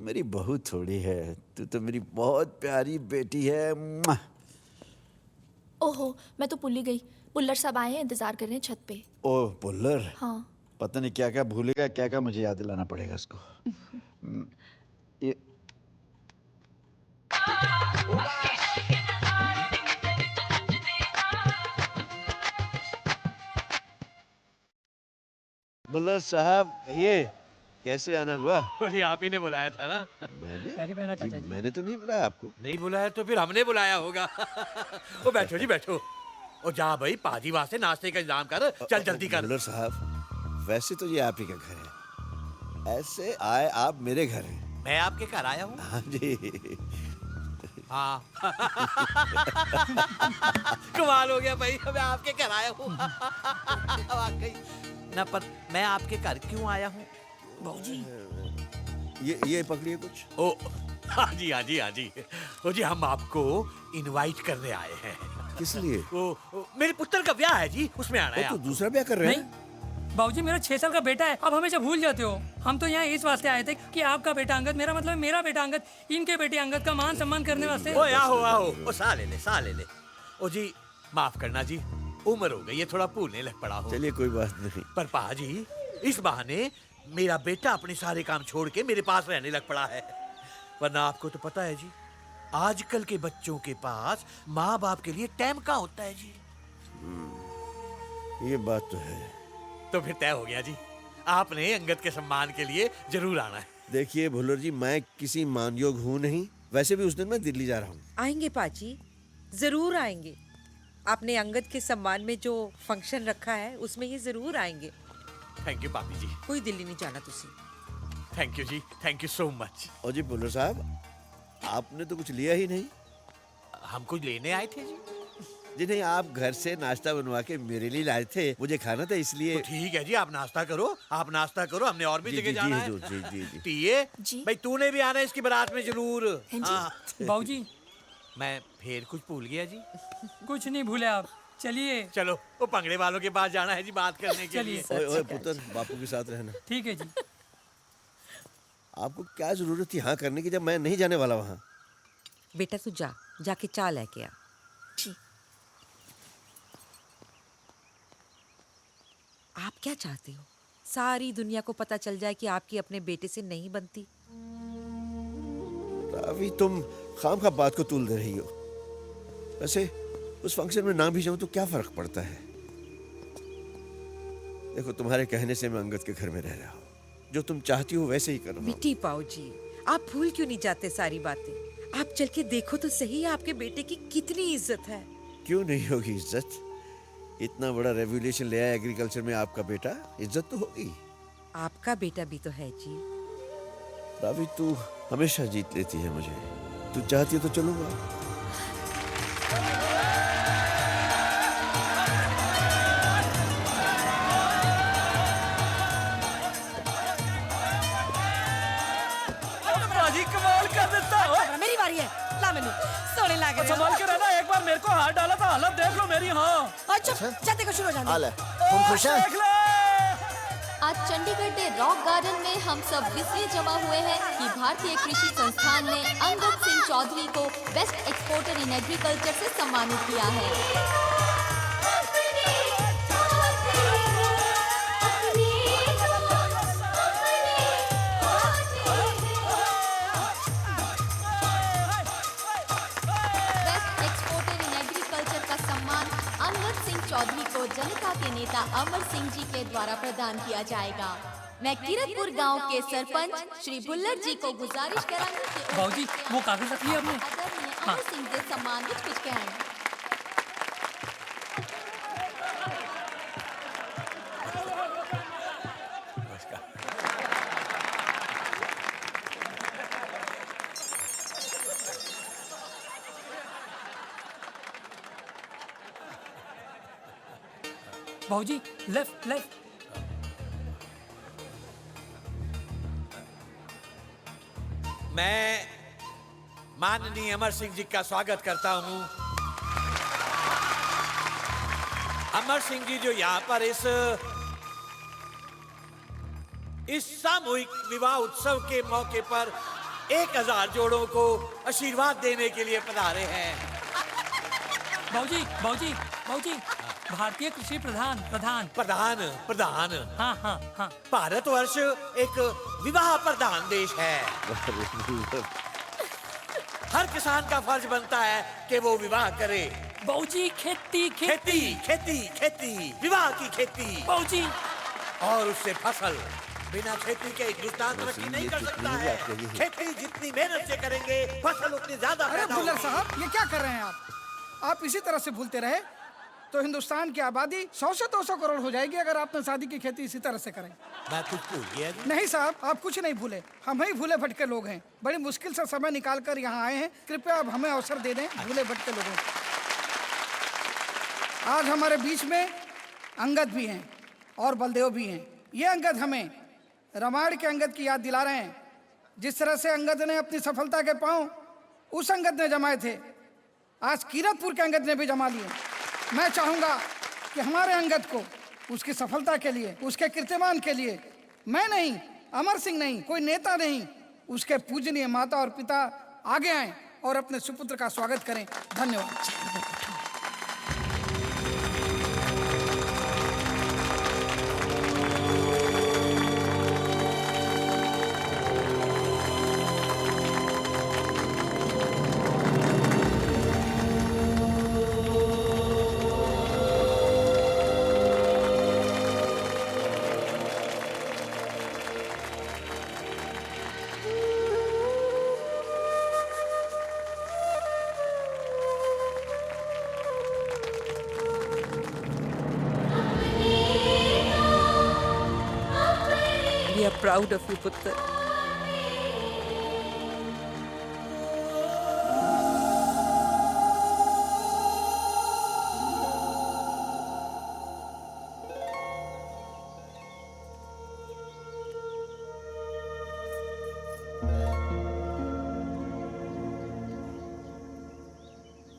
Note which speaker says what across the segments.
Speaker 1: मेरी बहू थोड़ी है, तू तो मेरी बहुत प्यारी बेटी है। मुआ।
Speaker 2: ओहो, मैं तो भूल ही गई। बुल्लर साहब आए हैं, इंतजार कर रहे हैं छत पे।
Speaker 1: ओह बुल्लर,
Speaker 2: हाँ।
Speaker 1: पता नहीं क्या क्या भूलेगा, क्या क्या मुझे याद दिलाना पड़ेगा उसको। ये बुल्लर साहब, ये कैसे आना हुआ?
Speaker 3: बोले आप ही ने बुलाया था ना।
Speaker 1: मैंने तो नहीं बुलाया आपको।
Speaker 3: नहीं बुलाया तो फिर हमने बुलाया होगा। ओ बैठो जी बैठो। ओ जा भाई पाजी वहां से नाश्ते का इंतजाम कर, चल जल्दी कर।
Speaker 1: बुल्लर साहब, वैसे तो ये आप ही का घर है, ऐसे आए आप मेरे घर हैं।
Speaker 3: मैं आपके घर आया हूँ।
Speaker 1: हाँ जी।
Speaker 3: हाँ। कमाल हो गया भाई, मैं आपके घर आया हूँ। वाकई ना, पर मैं आपके घर क्यों आया हूँ बाबूजी?
Speaker 1: ये पकड़िए कुछ।
Speaker 3: ओ हाँ जी हाँ जी हाँ जी। ओ जी हम आपको इनवाइट करने आए हैं।
Speaker 1: किस लिए?
Speaker 3: ओ मेरे पुत्र का ब्याह है जी, उसमें आना है।
Speaker 1: तो दूसरा ब्याह कर रहे हैं?
Speaker 4: बाबूजी मेरा 6 साल का बेटा है, आप हमेशा भूल जाते हो। हम तो यहाँ इस वास्ते आए थे कि आपका बेटा अंगद, मेरा मतलब मेरा बेटा अंगद, इनके बेटे अंगद का मान सम्मान करने वास्ते।
Speaker 3: ओ आओ आओ, ओ सा ले ले। ओ जी माफ करना जी, उम्र हो गई है, थोड़ा भूलने लग पड़ा हूँ।
Speaker 1: चलिए कोई बात नहीं।
Speaker 3: पर पाजी इस बहाने मेरा बेटा अपने सारे काम छोड़ के मेरे पास रहने लग पड़ा है। वरना आपको तो पता है जी, आजकल के बच्चों के पास माँ बाप के लिए टाइम कहाँ होता है जी।
Speaker 1: ये बात तो है।
Speaker 3: तो फिर तय हो गया जी, आपने अंगद के सम्मान के लिए जरूर आना है।
Speaker 1: देखिए भुल्लर जी, मैं किसी मानयोग हूँ नहीं, वैसे भी उस दिन मैं दिल्ली जा रहा हूँ।
Speaker 5: आएंगे पाजी, जरूर आएंगे। आपने अंगद के सम्मान में जो फंक्शन रखा है उसमें ये जरूर आएंगे।
Speaker 3: थैंक यू पापी जी।
Speaker 5: कोई दिल्ली नहीं जाना तुसी।
Speaker 3: Thank you ji, thank you so much.
Speaker 1: और जी भुल्लर साहब, आपने तो कुछ लिया ही नहीं।
Speaker 3: हम कुछ लेने आए थे जी।
Speaker 1: जी नहीं, आप घर से नाश्ता बनवा के मेरे लिए लाए थे, मुझे खाना था इसलिए।
Speaker 3: तो ठीक है जी, आप नाश्ता करो, हमने और भी जगह जाना है।
Speaker 1: जी।
Speaker 3: टीए
Speaker 2: जी।
Speaker 3: भाई तूने भी आना है इसकी बारात में जरूर। हाँ।
Speaker 4: बाबूजी
Speaker 3: मैं फिर कुछ भूल गया जी।
Speaker 4: कुछ नहीं भूले आप, चलिए।
Speaker 3: चलो वो पंगड़े वालों के पास जाना है जी बात करने के लिए।
Speaker 1: ओए पुत्र, बापू के साथ रहना।
Speaker 4: ठीक है जी।
Speaker 1: आपको क्या जरूरत थी हाँ करने की, जब मैं नहीं जाने वाला वहाँ।
Speaker 5: बेटा तू जाके चाय लेके आ।
Speaker 2: जी।
Speaker 5: आप क्या चाहते हो? सारी दुनिया को पता चल जाए कि आपकी अपने बेटे से नहीं बनती।
Speaker 1: रावी, तुम खामखा बात को तूल दे रही हो। वैसे उस फंक्शन में ना भी जाऊं तो क्या फर्क पड़ता है? देखो, तुम्हारे कहने से मैं अंगद के घर में रह रहा हूँ, जो तुम चाहती हो वैसे ही कर रहा हूं।
Speaker 5: मिट्टी पाओ जी, आप भूल क्यों नहीं जाते सारी बातें? आप चल के देखो तो सही आपके बेटे की कितनी इज्जत है।
Speaker 1: क्यों नहीं होगी इज्जत? इतना बड़ा रेवोल्यूशन ले आया एग्रीकल्चर में आपका बेटा, इज्जत तो होगी।
Speaker 5: आपका बेटा भी तो है जी।
Speaker 1: रावी, तू हमेशा जीत लेती है मुझे। तू चाहती है तो चलूंगा।
Speaker 4: बाजी कमाल कर देता हो।
Speaker 5: मेरी बारी है, ला मैनू सोने लागे।
Speaker 4: संभाल के रहना, एक बार मेरे को हाथ डाला था, हालत देख लो मेरी। हाँ
Speaker 5: अच्छा जाते को शुरू हो जाने।
Speaker 1: हाल है, तुम खुश है?
Speaker 4: देख ले।
Speaker 6: आज चंडीगढ़ के रॉक गार्डन में हम सब इसलिए जमा हुए हैं कि भारतीय कृषि संस्थान ने अंगद सिंह चौधरी को बेस्ट एक्सपोर्टर इन एग्रीकल्चर से सम्मानित किया है। चौधरी को जनता के नेता अमर सिंह जी के द्वारा प्रदान किया जाएगा। मैं किरतपुर गांव के सरपंच श्री भुल्लर जी को गुजारिश करांगी कि
Speaker 4: बाबूजी वो कागज रख लिया आपने?
Speaker 6: आदरणीय अमर सिंह के सम्मान विच कुछ कहण।
Speaker 4: बाबूजी लेफ्ट लेफ्ट।
Speaker 3: मैं माननीय अमर सिंह जी का स्वागत करता हूं। अमर सिंह जी जो यहाँ पर इस सामूहिक विवाह उत्सव के मौके पर 1000 जोड़ों को आशीर्वाद देने के लिए पधारे हैं।
Speaker 4: बाबूजी बाबूजी बाबूजी, भारतीय कृषि प्रधान प्रधान
Speaker 3: प्रधान प्रधान
Speaker 4: हाँ हाँ हाँ।
Speaker 3: भारतवर्ष एक विवाह प्रधान देश है। हर किसान का फर्ज बनता है कि वो विवाह करे।
Speaker 4: बाबूजी खेती
Speaker 3: खेती खेती खेती, विवाह की खेती
Speaker 4: बाबूजी।
Speaker 3: और उससे फसल। बिना खेती के हिंदुस्तान तरक्की नहीं कर सकता है। खेती जितनी मेहनत से करेंगे, फसल उतनी ज्यादा
Speaker 7: अरे
Speaker 3: पैदा
Speaker 7: भुल्लर
Speaker 3: होगी।
Speaker 7: साहब, ये क्या कर रहे हैं आप इसी तरह से भूलते रहे तो हिंदुस्तान की आबादी 100 से 200 करोड़ हो जाएगी अगर आपने शादी की खेती इसी तरह से करें।
Speaker 3: मैं कुछ भूल गया जी।
Speaker 7: नहीं साहब, आप कुछ नहीं भूले, हम ही भूले भटके लोग हैं। बड़ी मुश्किल से समय निकाल कर यहाँ आए हैं, कृपया आप हमें अवसर दे दें भूले भटके लोगों को। आज हमारे बीच में अंगद भी हैं और बलदेव भी हैं। ये अंगद हमें रामायण के अंगद की याद दिला रहे हैं। जिस तरह से अंगद ने अपनी सफलता के पांव उस अंगद ने जमाए थे, आज कीरतपुर के अंगद ने भी जमा लिए। मैं चाहूँगा कि हमारे अंगद को उसकी सफलता के लिए, उसके कीर्तिमान के लिए, मैं नहीं, अमर सिंह नहीं, कोई नेता नहीं, उसके पूजनीय माता और पिता आगे आएं और अपने सुपुत्र का स्वागत करें। धन्यवाद।
Speaker 5: We are proud of you, पुत्र।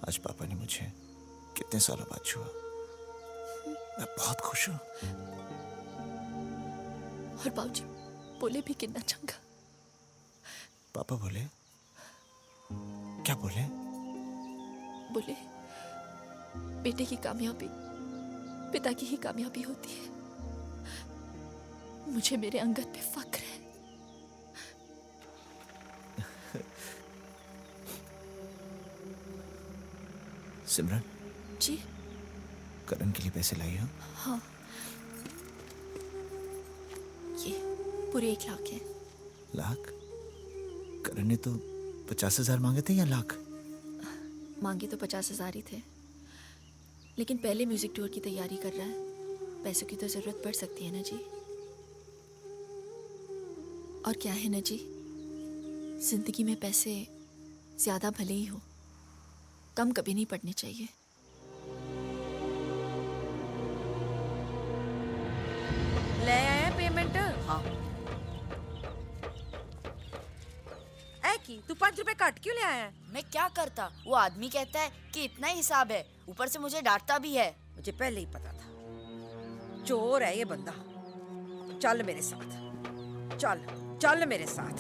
Speaker 1: आज पापा ने मुझे कितने सालों बाद छुआ। मैं बहुत खुश हूँ।
Speaker 2: और बाबूजी बोले भी कितना चंगा।
Speaker 1: पापा बोले? क्या बोले?
Speaker 2: बोले बेटे की कामयाबी पिता की ही कामयाबी होती है। मुझे मेरे अंगद पे फक्र है।
Speaker 1: सिमरन,
Speaker 2: जी
Speaker 1: करण के लिए पैसे लाई हो?
Speaker 2: हाँ, ये पूरे 1 लाख है।
Speaker 1: लाख? करण ने तो 50,000 मांगे थे या लाख?
Speaker 2: मांगे तो 50,000 ही थे, लेकिन पहले म्यूजिक टूर की तैयारी कर रहा है। पैसों की तो जरूरत पड़ सकती है ना जी। और क्या है ना जी, जिंदगी में पैसे ज्यादा भले ही हो, कम कभी नहीं पड़ने चाहिए।
Speaker 5: ले आया पेमेंट?
Speaker 8: हाँ।
Speaker 5: ऐ की तू 5 रुपए काट क्यों ले आया है?
Speaker 8: मैं क्या करता, वो आदमी कहता है कि इतना ही हिसाब है, ऊपर से मुझे डांटता भी है।
Speaker 5: मुझे पहले ही पता था, चोर है ये बंदा। चल मेरे साथ, चल चल मेरे साथ।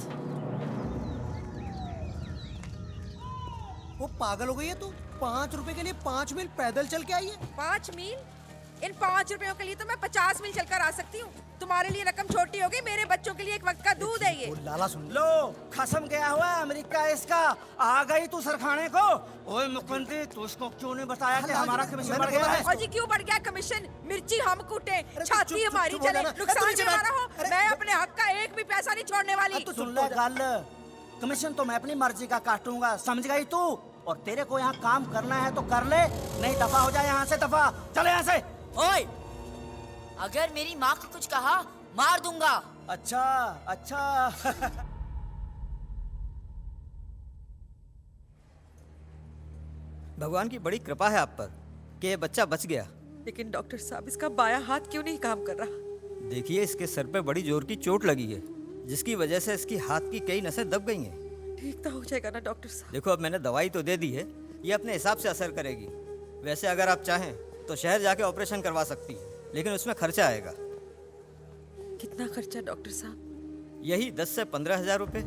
Speaker 9: वो पागल हो गई है तू? 5 रुपए के लिए 5 मील पैदल चल के आई है?
Speaker 5: 5 मील? इन 5 रुपयों के लिए तो मैं 50 मील चलकर आ सकती हूँ। तुम्हारे लिए रकम छोटी होगी, मेरे बच्चों के लिए एक वक्त का दूध है ये।
Speaker 9: वो लाला सुन
Speaker 10: लो, खसम गया हुआ है अमेरिका इसका। आ गई तू सरखाने को। ओए मुख्यमंत्री, तू उसको क्यों नहीं बताया कि हमारा कमीशन बढ़ गया है?
Speaker 5: और जी क्यों बढ़ गया कमीशन? मिर्ची हम कूटे, छाती
Speaker 9: चुप
Speaker 5: हमारी
Speaker 9: हो
Speaker 5: जले,
Speaker 9: जाना।
Speaker 5: नुकसान
Speaker 9: तू
Speaker 5: हमारा हो।
Speaker 9: अरे,
Speaker 5: मैं अपने हक का एक भी पैसा नहीं छोड़ने वाली।
Speaker 10: सुन ले गल, कमीशन तो मैं अपनी मर्जी का काटूंगा, समझ गई तू? और तेरे को यहाँ काम करना है तो कर ले, नहीं दफा हो जाए यहाँ से, दफा चले यहाँ से।
Speaker 8: ओए, अगर मेरी माँ को कुछ कहा मार दूंगा।
Speaker 10: अच्छा अच्छा।
Speaker 11: भगवान की बड़ी कृपा है आप पर कि ये बच्चा बच गया।
Speaker 5: लेकिन डॉक्टर साहब, इसका बायां हाथ क्यों नहीं काम कर रहा?
Speaker 11: देखिए, इसके सर पे बड़ी जोर की चोट लगी है, जिसकी वजह से इसकी हाथ की कई नसें दब गई हैं।
Speaker 5: ठीक तो हो जाएगा ना डॉक्टर साहब?
Speaker 11: देखो, अब मैंने दवाई तो दे दी है, ये अपने हिसाब से असर करेगी। वैसे अगर आप चाहें तो शहर जाके ऑपरेशन करवा सकती हैं, लेकिन उसमें खर्चा आएगा।
Speaker 5: कितना खर्चा डॉक्टर साहब?
Speaker 11: यही 10 से 15 हजार रुपए।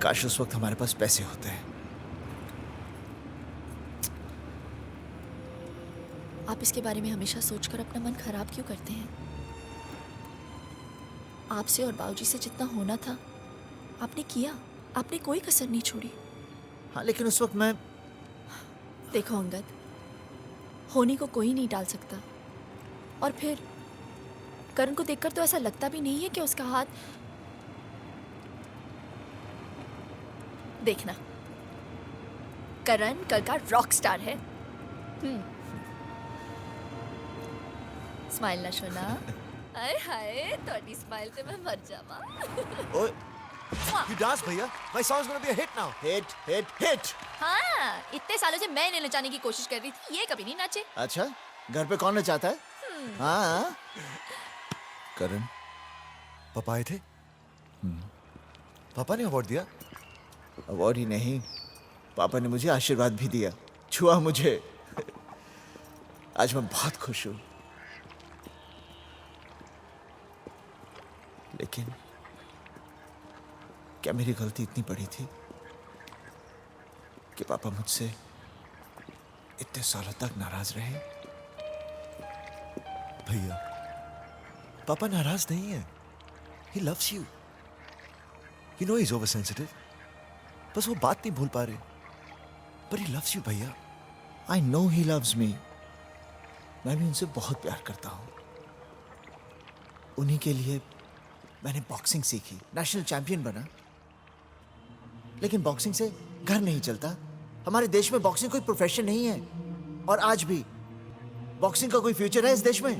Speaker 1: काश उस वक्त हमारे पास पैसे होते हैं।
Speaker 2: आप इसके बारे में हमेशा सोचकर अपना मन खराब क्यों करते हैं? आपसे और बाबूजी से जितना होना था आपने किया, आपने कोई कसर नहीं छोड़ी।
Speaker 1: हाँ, लेकिन उस वक्त मैं...
Speaker 2: देखो अंगद, होनी को कोई नहीं टाल सकता। और फिर करण को देखकर तो ऐसा लगता भी नहीं है कि उसका हाथ... देखना, करण कल का रॉक स्टार है। स्माइल ना सोना। हाय हाय, तोड़ी स्माइल ते मैं मर जावा।
Speaker 1: ओए, you dance भैया? My song's gonna be a hit now. Hit, hit, hit.
Speaker 2: हाँ, इतने सालों से मैं इन्हें नचाने की कोशिश कर रही थी, ये कभी नहीं नाचे।
Speaker 1: अच्छा, घर पे कौन नचाता है? हाँ। करण,
Speaker 12: पापा आए थे? पापा ने अवार्ड दिया?
Speaker 1: अवार्ड ही नहीं, पापा ने मुझे आशीर्वाद भी दिया, छुआ मुझे। आज मैं बहुत खुश हूँ। लेकिन क्या मेरी गलती इतनी बड़ी थी कि पापा मुझसे इतने सालों तक नाराज रहे?
Speaker 12: भैया, पापा नाराज नहीं है। He loves you. You know he's oversensitive. बस वो बात नहीं भूल पा रहे। But he loves you भैया।
Speaker 1: I know he loves me. मैं भी उनसे बहुत प्यार करता हूँ। उन्हीं के लिए मैंने बॉक्सिंग सीखी, नेशनल चैंपियन बना। लेकिन बॉक्सिंग से घर नहीं चलता। हमारे देश में बॉक्सिंग कोई प्रोफेशन नहीं है। और आज भी बॉक्सिंग का कोई फ्यूचर है इस देश में?